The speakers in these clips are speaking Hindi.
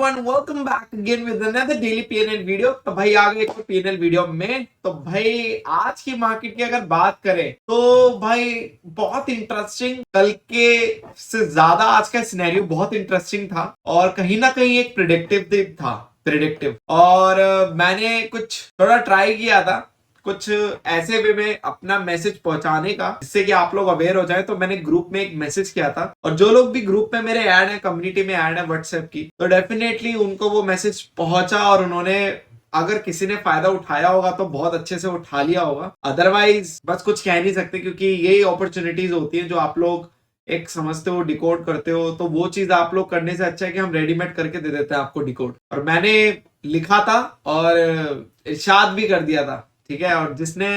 everyone, welcome back again with another daily PNL video. तो भाई आ गए एक PNL वीडियो में। तो भाई आज की मार्केट की अगर बात करें तो भाई बहुत इंटरेस्टिंग, कल के से ज्यादा आज का सिनेरियो बहुत इंटरेस्टिंग था और कहीं ना कहीं एक प्रिडिक्टिव और मैंने कुछ थोड़ा ट्राई किया था कुछ ऐसे वे में अपना मैसेज पहुंचाने का जिससे कि आप लोग अवेयर हो जाए। तो मैंने ग्रुप में एक मैसेज किया था और जो लोग भी ग्रुप में मेरे ऐड है, कम्युनिटी में ऐड है व्हाट्सएप की, तो डेफिनेटली उनको वो मैसेज पहुंचा और उन्होंने अगर किसी ने फायदा उठाया होगा तो बहुत अच्छे से उठा लिया होगा। अदरवाइज बस कुछ कह नहीं सकते क्योंकि यही अपॉर्चुनिटीज होती है जो आप लोग एक समझते हो, डिकोड करते हो। तो वो चीज आप लोग करने से अच्छा है कि हम रेडीमेड करके दे देते हैं आपको डिकोड। और मैंने लिखा था और इरशाद भी कर दिया था, ठीक है। और जिसने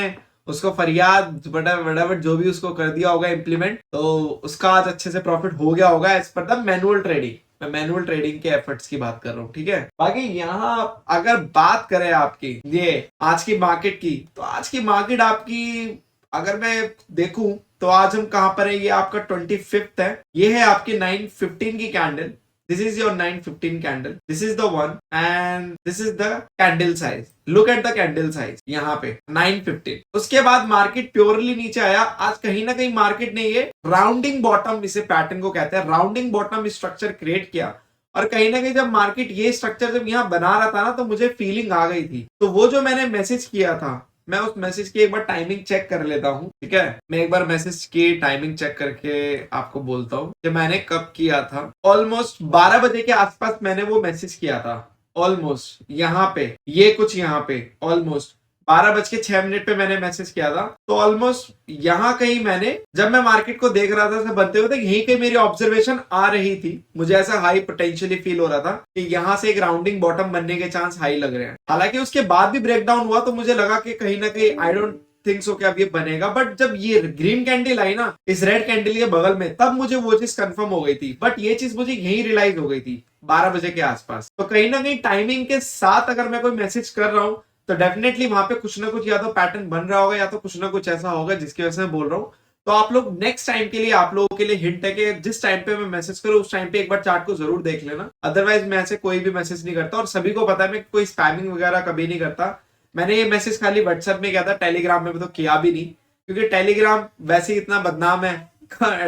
उसको फरियाद वटावर जो भी उसको कर दिया होगा इम्प्लीमेंट, तो उसका आज अच्छे से प्रॉफिट हो गया होगा as per the manual trading. मैं मैनुअल ट्रेडिंग के एफर्ट्स की बात कर रहा हूँ, ठीक है। बाकी यहाँ अगर बात करें आपकी ये आज की मार्केट की, तो आज की मार्केट आपकी अगर मैं देखूं तो आज हम कहां पर है, ये आपका 25th है। ये है आपकी 9:15 की candle. This is your 9:15 candle. This is the one and this is the candle size. Look at the candle size यहाँ पे 9:15। उसके बाद मार्केट प्योरली नीचे आया। आज कहीं ना कहीं मार्केट ने ये राउंडिंग बॉटम, इसे पैटर्न को कहते हैं, राउंडिंग बॉटम स्ट्रक्चर क्रिएट किया। और कहीं ना कहीं जब मार्केट ये स्ट्रक्चर जब यहाँ बना रहा था ना, तो मुझे फीलिंग आ गई थी। तो वो जो मैंने मैसेज किया था, मैं उस मैसेज की एक बार टाइमिंग चेक कर लेता हूँ, ठीक है। मैं एक बार मैसेज की टाइमिंग चेक करके आपको बोलता हूँ कि मैंने कब किया था। ऑलमोस्ट 12 बजे के आसपास मैंने वो मैसेज किया था। ऑलमोस्ट यहाँ पे ये कुछ यहाँ पे ऑलमोस्ट 12:06 पे मैंने मैसेज किया था। तो ऑलमोस्ट यहाँ कहीं मैंने, जब मैं मार्केट को देख रहा था बनते हुए, यहीं कहीं मेरी ऑब्जर्वेशन आ रही थी। मुझे ऐसा हाई पोटेंशियली फील हो रहा था कि यहाँ से एक राउंडिंग बॉटम बनने के चांस हाई लग रहे हैं। हालांकि उसके बाद भी ब्रेकडाउन हुआ तो मुझे लगा कि कहीं ना कहीं आई डोंट थिंक सो कि अब ये बनेगा। बट जब ये ग्रीन कैंडल आई ना इस रेड कैंडल के बगल में, तब मुझे वो चीज कंफर्म हो गई थी। बट ये चीज मुझे यही रियलाइज हो गई थी 12 बजे के आसपास। तो कहीं ना कहीं टाइमिंग के साथ अगर मैं कोई मैसेज कर रहा हूं तो डेफिनेटली वहां पे कुछ ना कुछ या तो पैटर्न बन रहा होगा या तो कुछ ना कुछ ऐसा होगा जिसकी वजह से मैं बोल रहा हूँ। तो आप लोग नेक्स्ट टाइम के लिए, आप लोगों के लिए हिंट है कि जिस टाइम पे मैं मैसेज करूँ उस टाइम पे एक बार चार्ट को जरूर देख लेना। अदरवाइज मैं ऐसे कोई भी मैसेज नहीं करता और सभी को पता है मैं कोई स्पैमिंग वगैरह कभी नहीं करता। मैंने ये मैसेज खाली व्हाट्सएप में किया था, टेलीग्राम में तो किया भी नहीं, क्योंकि टेलीग्राम वैसे ही इतना बदनाम है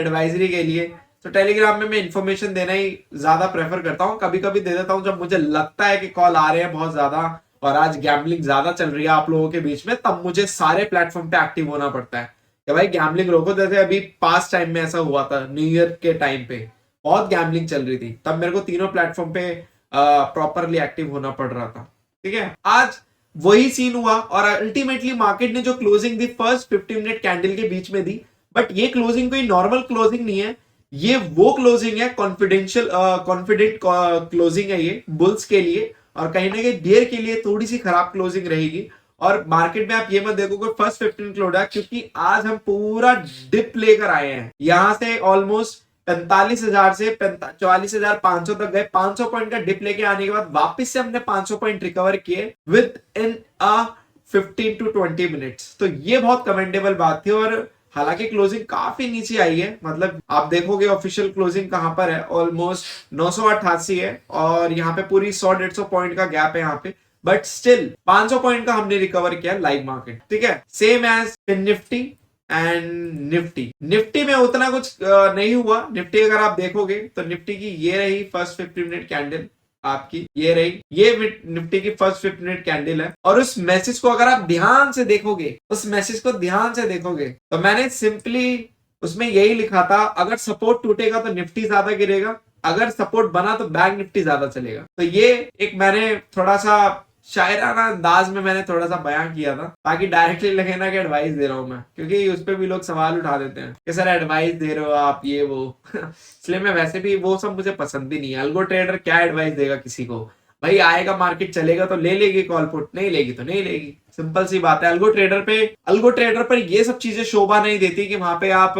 एडवाइजरी के लिए। तो टेलीग्राम में मैं इंफॉर्मेशन देना ही ज्यादा प्रेफर करता हूँ। कभी कभी दे देता हूँ जब मुझे लगता है कि कॉल आ रहे हैं बहुत ज्यादा और आज गैम्बलिंग ज्यादा चल रही है आप लोगों के बीच में, तब मुझे सारे प्लेटफॉर्म पे एक्टिव होना पड़ता है कि भाई गैम्बलिंग रोको। जैसे अभी पास्ट टाइम में ऐसा हुआ था, न्यू ईयर के टाइम पे बहुत गैम्बलिंग चल रही थी, तब मेरे को तीनों प्लेटफॉर्म पे प्रॉपरली एक्टिव होना पड़ रहा था, ठीक है। आज वही सीन हुआ और अल्टीमेटली मार्केट ने जो closing the first 15 minute candle के बीच में दी। बट ये क्लोजिंग कोई नॉर्मल क्लोजिंग नहीं है, ये वो क्लोजिंग है कॉन्फिडेंट क्लोजिंग है ये बुल्स के लिए। और कहीं ना कहीं बियर के लिए थोड़ी सी खराब क्लोजिंग रहेगी। और मार्केट में आप ये मत देखो फर्स्ट 15 क्लोज है, क्योंकि आज हम पूरा डिप लेकर आए हैं। यहां से ऑलमोस्ट 45,000 से 44,500 तक गए। 500 पॉइंट का डिप लेके आने के बाद वापस से हमने 500 पॉइंट रिकवर किए विद इन 15 to 20 मिनट्स। तो ये बहुत कमेंडेबल बात थी। और हालांकि क्लोजिंग काफी नीचे आई है, मतलब आप देखोगे ऑफिशियल क्लोजिंग कहां पर है, ऑलमोस्ट 988 है और यहाँ पे पूरी 100-150 पॉइंट का गैप है यहाँ पे। बट स्टिल 500 पॉइंट का हमने रिकवर किया लाइव मार्केट, ठीक है। Same as Nifty and Nifty में उतना कुछ नहीं हुआ। निफ्टी अगर आप देखोगे तो निफ्टी की ये रही फर्स्ट 50 मिनट कैंडल, आपकी ये रही, ये निफ्टी की फर्स्ट 50 मिनट कैंडल है। और उस मैसेज को अगर आप ध्यान से देखोगे, तो मैंने सिंपली उसमें यही लिखा था, अगर सपोर्ट टूटेगा तो निफ्टी ज्यादा गिरेगा, अगर सपोर्ट बना तो बैंक निफ्टी ज्यादा चलेगा। तो ये एक मैंने थोड़ा सा शायराना अंदाज में मैंने थोड़ा सा बयान किया था, ताकि डायरेक्टली लगे ना कि एडवाइस दे रहा हूं मैं, क्योंकि उस पर भी लोग सवाल उठा देते हैं कि सर एडवाइस दे रहे हो आप ये वो इसलिए मैं वैसे भी वो सब मुझे पसंद ही नहीं है। अल्गो ट्रेडर क्या एडवाइस देगा किसी को? भाई आएगा मार्केट चलेगा तो ले लेगी कॉल पुट, नहीं लेगी तो नहीं लेगी, सिंपल सी बात है। अल्गो ट्रेडर पर ये सब चीजें शोभा नहीं देती कि वहां पे आप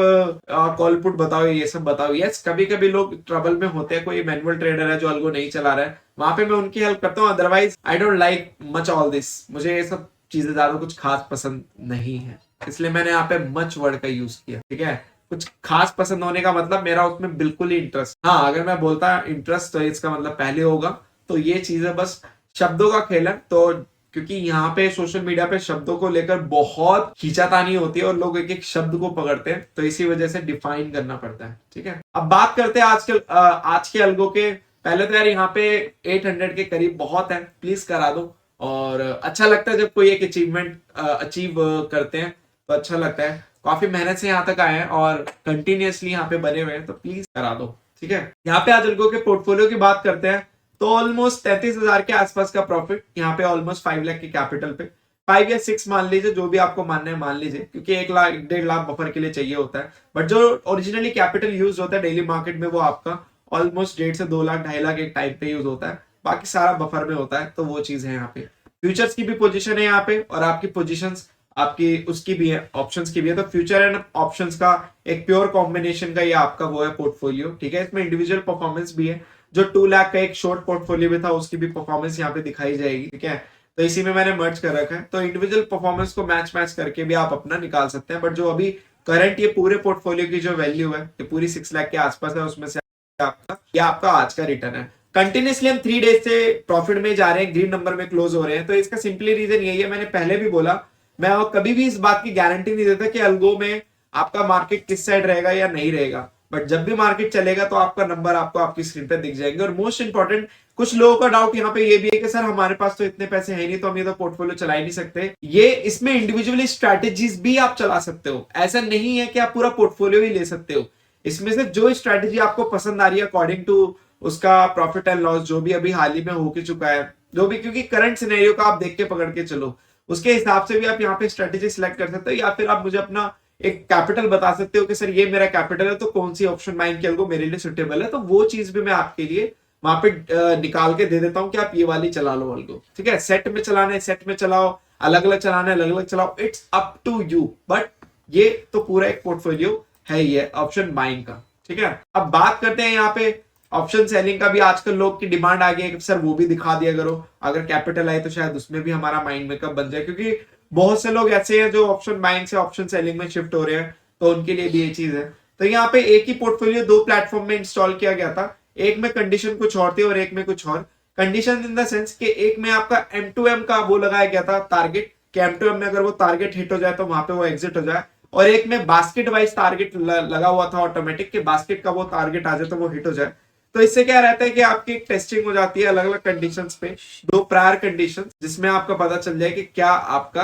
कॉल पुट बताओ, ये सब बताओ। यस, कभी कभी लोग ट्रबल में होते हैं, कोई मैनुअल ट्रेडर है जो अल्गो नहीं चला रहा है, वहां पे मैं उनकी हेल्प करता हूँ। Otherwise I don't like much all this, मुझे ये सब चीजें ज्यादा कुछ खास पसंद नहीं है, इसलिए मैंने यहाँ पे मच वर्ड का यूज किया, ठीक है। कुछ खास पसंद होने का मतलब मेरा उसमें बिल्कुल ही इंटरेस्ट, हाँ अगर मैं बोलता इंटरेस्ट तो इसका मतलब पहले होगा तो ये चीज है, बस शब्दों का खेल है। तो क्योंकि यहाँ पे सोशल मीडिया पे शब्दों को लेकर बहुत खींचातानी होती है और लोग एक एक शब्द को पकड़ते हैं, तो इसी वजह से डिफाइन करना पड़ता है। ठीक है, अब बात करते हैं आज के अलगों के। पहले तो यार यहाँ पे 800 के करीब बहुत है, प्लीज करा दो। और अच्छा लगता है जब कोई एक अचीवमेंट अचीव करते हैं, तो अच्छा लगता है। काफी मेहनत से यहाँ तक आए हैं और कंटिन्यूअसली यहाँ पे बने हुए हैं, तो प्लीज करा दो। ठीक है, यहाँ पे आज अलगों के पोर्टफोलियो की बात करते हैं। तो ऑलमोस्ट 33,000 के आसपास का प्रॉफिट, यहाँ पे ऑलमोस्ट 5 लाख के कैपिटल पे, 5 या 6 मान लीजिए, जो भी आपको मानना है मान लीजिए, क्योंकि 1 लाख 1.5 लाख बफर के लिए चाहिए होता है। बट जो ओरिजिनली कैपिटल यूज होता है डेली मार्केट में, वो आपका ऑलमोस्ट 1.5 से 2 लाख 2.5 लाख एक टाइम पे यूज होता है, बाकी सारा बफर में होता है। तो वो चीज है यहाँ पे। फ्यूचर्स की भी पोजीशन है यहाँ पे, और आपकी पोजीशंस आपकी उसकी भी है, ऑप्शंस की भी है। तो फ्यूचर एंड ऑप्शंस का एक प्योर कॉम्बिनेशन का ये आपका वो है पोर्टफोलियो। ठीक है, इसमें इंडिविजुअल परफॉर्मेंस भी है। जो 2 लाख का एक शॉर्ट पोर्टफोलियो भी था, उसकी भी परफॉर्मेंस यहाँ पे दिखाई जाएगी। ठीक है, तो इसी में मैंने मर्ज कर रखा है। तो इंडिविजुअल परफॉर्मेंस को मैच करके भी आप अपना निकाल सकते हैं। बट जो अभी करंट ये पूरे पोर्टफोलियो की जो वैल्यू है, ये पूरी 6 लाख के आसपास है, उसमें से आपका आज का रिटर्न है। कंटिन्यूसली हम 3 डेज से प्रॉफिट में जा रहे हैं, ग्रीन नंबर में क्लोज हो रहे हैं। तो इसका सिंपली रीजन यही है, मैंने पहले भी बोला, मैं कभी भी इस बात की गारंटी नहीं देता कि अलगो में आपका मार्केट किस साइड रहेगा या नहीं रहेगा। बट जब भी मार्केट चलेगा तो आपका नंबर आपको आपकी स्क्रीन पे दिख जाएंगे। और मोस्ट इंपॉर्टेंट, कुछ लोगों का डाउट यहाँ पे ये भी है कि सर हमारे पास तो इतने पैसे है नहीं, तो हम ये तो पोर्टफोलियो चला ही नहीं सकते। ये इसमें इंडिविजुअली स्ट्रैटेजीज भी आप चला सकते हो, ऐसा नहीं है कि आप पूरा पोर्टफोलियो ही ले सकते हो। इसमें से जो स्ट्रैटेजी आपको पसंद आ रही है अकॉर्डिंग टू उसका प्रॉफिट एंड लॉस जो भी अभी हाल ही में होके चुका है, जो भी, क्योंकि करंट सिनेरियो का आप देख के पकड़ के चलो, उसके हिसाब से भी आप यहाँ पे स्ट्रेटेजी सिलेक्ट कर सकते हो। या फिर आप मुझे अपना एक कैपिटल बता सकते हो कि सर ये मेरा कैपिटल है, तो कौन सी ऑप्शन बाइंग की अलगो मेरे लिए सुटेबल है। तो वो चीज भी मैं आपके लिए वहां पे निकाल के दे देता हूँ कि आप ये वाली चला लो अलगो। ठीक है, सेट में चलाना है सेट में चलाओ, अलग अलग चलाना है अलग अलग चलाओ, it's up to you. But ये तो पूरा एक पोर्टफोलियो है ये ऑप्शन बाइंग का। ठीक है, अब बात करते हैं यहाँ पे ऑप्शन सेलिंग का भी। आजकल लोग की डिमांड आ गई है कि सर वो भी दिखा दिया करो, अगर कैपिटल आए तो शायद उसमें भी हमारा माइंड मेकअप बन जाए। क्योंकि बहुत से लोग ऐसे हैं जो ऑप्शन बाइंग से ऑप्शन सेलिंग में शिफ्ट हो रहे हैं, तो उनके लिए भी ये चीज है। तो यहाँ पे एक ही पोर्टफोलियो 2 प्लेटफॉर्म में इंस्टॉल किया गया था, एक में कंडीशन कुछ और थी और एक में कुछ और। कंडीशन इन द सेंस कि एक में आपका M2M का वो लगाया गया था टारगेट, कि M2M में अगर वो टारगेट हिट हो जाए तो वहां पे वो एग्जिट हो जाए। और एक में बास्केट वाइज टारगेट लगा हुआ था ऑटोमेटिक, कि बास्केट का वो टारगेट आ जाए तो वो हिट हो जाए। तो इससे क्या रहता है कि आपकी एक टेस्टिंग हो जाती है अलग अलग कंडीशंस पे, 2 प्रायर कंडीशंस, जिसमें आपका पता चल जाए कि क्या आपका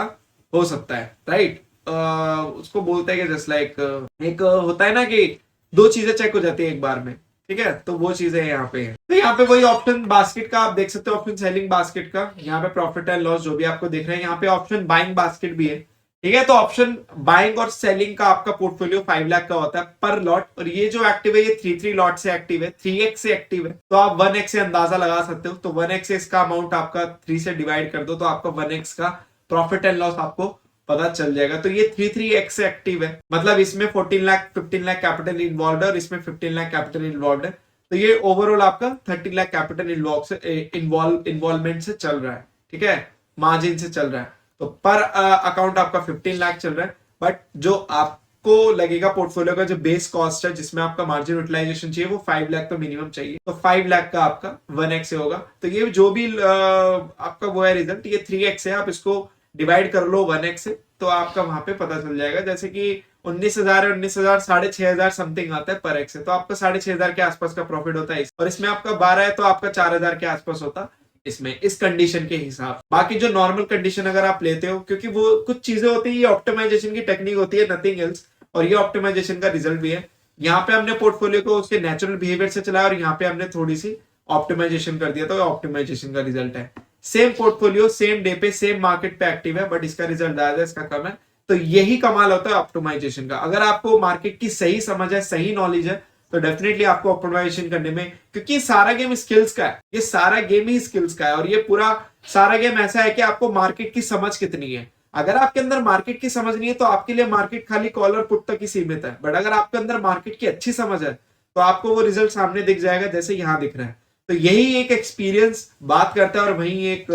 हो सकता है। राइट, उसको बोलते हैं कि जस्ट लाइक एक होता है ना कि 2 चीजें चेक हो जाती है एक बार में। ठीक है, तो वो चीजें यहाँ पे है। तो यहाँ पे वही ऑप्शन बास्केट का आप देख सकते हो, ऑप्शन सेलिंग बास्केट का, यहाँ पे प्रॉफिट एंड लॉस जो भी आपको देख रहे हैं, यहाँ पे ऑप्शन बाइंग बास्केट भी है। ठीक है, तो ऑप्शन बाइंग और सेलिंग का आपका पोर्टफोलियो 5 लाख का होता है पर लॉट। और ये जो एक्टिव है ये 3 लॉट से एक्टिव है, 3x से एक्टिव है। तो आप 1x से अंदाजा लगा सकते हो। तो 1x से इसका अमाउंट आपका 3 से डिवाइड कर दो, तो आपका 1x का प्रॉफिट एंड लॉस आपको पता चल जाएगा। तो ये 3x से एक्टिव है, मतलब इसमें 15 लाख कैपिटल इन्वॉल्व है और इसमें 15 लाख कैपिटल इन्वॉल्व है। तो ये ओवरऑल आपका 30 लाख कैपिटल इन्वॉल्वमेंट से चल रहा है। ठीक है, मार्जिन से चल रहा है। तो पर अकाउंट आपका 15 लाख चल रहा है। बट जो आपको लगेगा पोर्टफोलियो का जो बेस कॉस्ट है, जिसमें आपका मार्जिन यूटिलाइजेशन चाहिए, वो 5 लाख तो मिनिमम चाहिए। तो 5 लाख का आपका 1x से होगा। तो ये जो भी आपका वो है रिजल्ट, ये 3x है। आप इसको डिवाइड कर लो 1x से, तो आपका वहां पे पता चल जाएगा। जैसे कि 19,000 है, 19,000 6,500 समथिंग आता है पर एक्स से, तो आपका 6,500 के आसपास का प्रॉफिट होता है। और इसमें आपका 12 है तो आपका 4,000 के आसपास होता इसमें, इस कंडीशन के हिसाब। बाकी जो नॉर्मल कंडीशन अगर आप लेते हो, क्योंकि वो कुछ चीजें होती है, ये ऑप्टिमाइजेशन की टेक्निक होती है, नथिंग एल्स। और ये ऑप्टिमाइजेशन का रिजल्ट भी है। यहाँ पे हमने पोर्टफोलियो को उसके नेचुरल बिहेवियर से चलाया और यहाँ पे हमने थोड़ी सी ऑप्टिमाइजेशन कर दिया, तो ऑप्टिमाइजेशन का रिजल्ट है। सेम पोर्टफोलियो सेम डे पे सेम मार्केट पे एक्टिव है, बट इसका रिजल्ट ज्यादा इसका कम है। तो यही कमाल होता है ऑप्टिमाइजेशन का। अगर आपको मार्केट की सही समझ है, सही नॉलेज है, तो डेफिनेटली आपको ऑप्टिमाइजेशन करने में, क्योंकि सारा गेम स्किल्स का है, ये सारा गेम ही स्किल्स का है। और ये पूरा सारा गेम ऐसा है कि आपको मार्केट की समझ कितनी है। अगर आपके अंदर मार्केट की समझ नहीं है तो आपके लिए मार्केट खाली कॉल और पुट तक ही सीमित है। बट अगर आपके अंदर मार्केट की अच्छी समझ है तो आपको वो रिजल्ट सामने दिख जाएगा, जैसे यहाँ दिख रहा है। तो यही एक एक्सपीरियंस बात करता है। और वही एक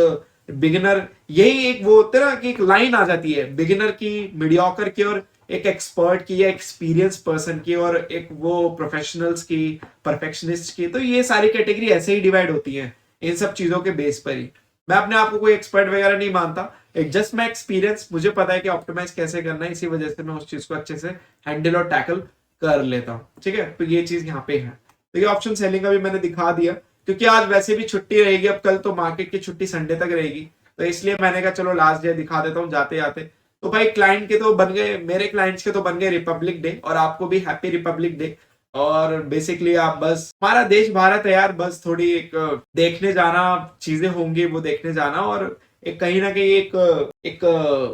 बिगिनर, यही एक वो होता है ना कि एक लाइन आ जाती है बिगिनर की, मीडियोकर की, और एक एक्सपर्ट की या एक्सपीरियंस पर्सन की, और एक वो प्रोफेशनल्स की, परफेक्शनिस्ट की। तो ये सारी कैटेगरी ऐसे ही डिवाइड होती है इन सब चीजों के बेस पर ही। मैं अपने आप को कोई एक्सपर्ट वगैरह नहीं मानता, एक जस्ट मैं एक्सपीरियंस, मुझे पता है कि ऑप्टिमाइज कैसे करना है, इसी वजह से मैं उस चीज को अच्छे से हैंडल और टैकल कर लेता हूँ। ठीक है, तो ये चीज यहाँ पे है। तो ये ऑप्शन सेलिंग का भी मैंने दिखा दिया, क्योंकि आज वैसे भी छुट्टी रहेगी, अब कल तो मार्केट की छुट्टी संडे तक रहेगी, तो इसलिए मैंने कहा चलो लास्ट डे दिखा देता हूँ जाते जाते। तो भाई क्लाइंट के तो बन गए, मेरे क्लाइंट्स के तो बन गए रिपब्लिक डे, और आपको भी हैप्पी रिपब्लिक डे। और बेसिकली आप बस, हमारा देश भारत है यार, बस थोड़ी एक देखने जाना, चीजें होंगी वो देखने जाना, और एक कहीं ना कहीं एक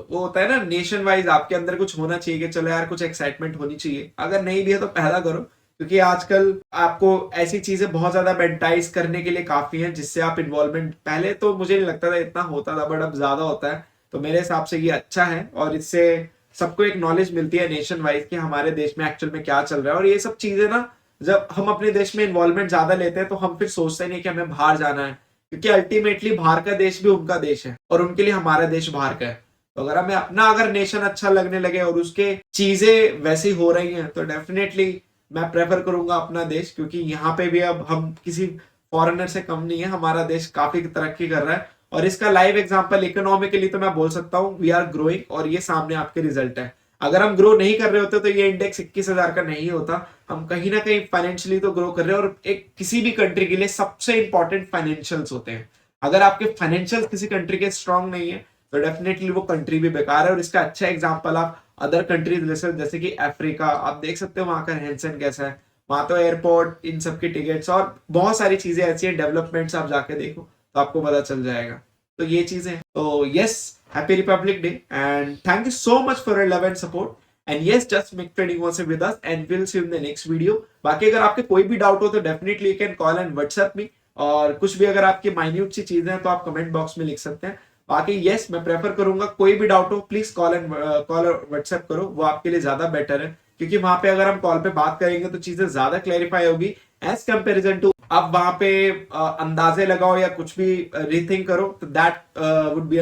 वो होता है ना नेशन वाइज, आपके अंदर कुछ होना चाहिए कि चलो यार कुछ एक्साइटमेंट होनी चाहिए, अगर नहीं भी है तो पैदा करो, क्योंकि आजकल आपको ऐसी चीजें बहुत ज्यादा बेंटाइज करने के लिए काफी हैं जिससे आप इन्वॉल्वमेंट, पहले तो मुझे नहीं लगता था इतना होता था, बट अब ज्यादा होता है, तो मेरे हिसाब से ये अच्छा है, और इससे सबको एक नॉलेज मिलती है नेशन वाइज कि हमारे देश में एक्चुअल में क्या चल रहा है। और ये सब चीजें ना, जब हम अपने देश में इन्वॉल्वमेंट ज्यादा लेते हैं तो हम फिर सोचते नहीं कि हमें बाहर जाना है, क्योंकि अल्टीमेटली बाहर का देश भी उनका देश है और उनके लिए हमारा देश बाहर का है। तो अगर हमें अपना अगर नेशन अच्छा लगने लगे और उसके चीजें वैसी हो रही हैं, तो डेफिनेटली मैं प्रेफर करूंगा अपना देश, क्योंकि यहाँ पे भी अब हम किसी फॉरेनर से कम नहीं है, हमारा देश काफी तरक्की कर रहा है। और इसका लाइव एग्जांपल इकोनॉमिकली तो मैं बोल सकता हूँ वी आर ग्रोइंग, और ये सामने आपके रिजल्ट है। अगर हम ग्रो नहीं कर रहे होते तो ये इंडेक्स 21,000 का नहीं होता। हम कहीं ना कहीं फाइनेंशियली तो ग्रो कर रहे हैं, और एक किसी भी कंट्री के लिए सबसे इंपॉर्टेंट फाइनेंशियल्स होते हैं। अगर आपके फाइनेंशियल किसी कंट्री के स्ट्रांग नहीं है तो डेफिनेटली वो कंट्री भी बेकार है। और इसका अच्छा एग्जांपल आप अदर कंट्रीज जैसे कि अफ्रीका, आप देख सकते हो वहां का रहन सहन कैसा है, वहां तो एयरपोर्ट, इन सब की टिकट्स और बहुत सारी चीजें ऐसी हैं, डेवलपमेंट्स आप जाके देखो तो आपको पता चल जाएगा। तो ये चीजें, तो yes, happy Republic day and thank you so much for your love and support. And yes, just make trading was with us and will see you in the next video. बाकी अगर आपके कोई भी डाउट हो तो definitely you can call and WhatsApp me, और कुछ भी अगर आपकी माइन्यूट सी चीजें हैं तो आप कमेंट बॉक्स में लिख सकते हैं। बाकी यस, मैं प्रेफर करूंगा कोई भी डाउट हो प्लीज कॉल और व्हाट्सएप करो, वो आपके लिए ज्यादा बेटर है, क्योंकि वहां पे अगर हम कॉल पे बात करेंगे तो चीजें ज्यादा क्लैरिफाई होगी एज कंपेरिजन टू अब वहां पे अंदाजे लगाओ या कुछ भी रीथिंक करो, तो that would be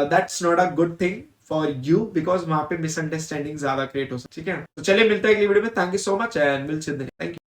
that's not a good thing for you, because वहां पे मिसअंडरस्टैंडिंग ज्यादा क्रिएट हो सकती है। ठीक है, तो चलिए मिलते हैं अगली वीडियो में। Thank you so much and will see you. Thank you.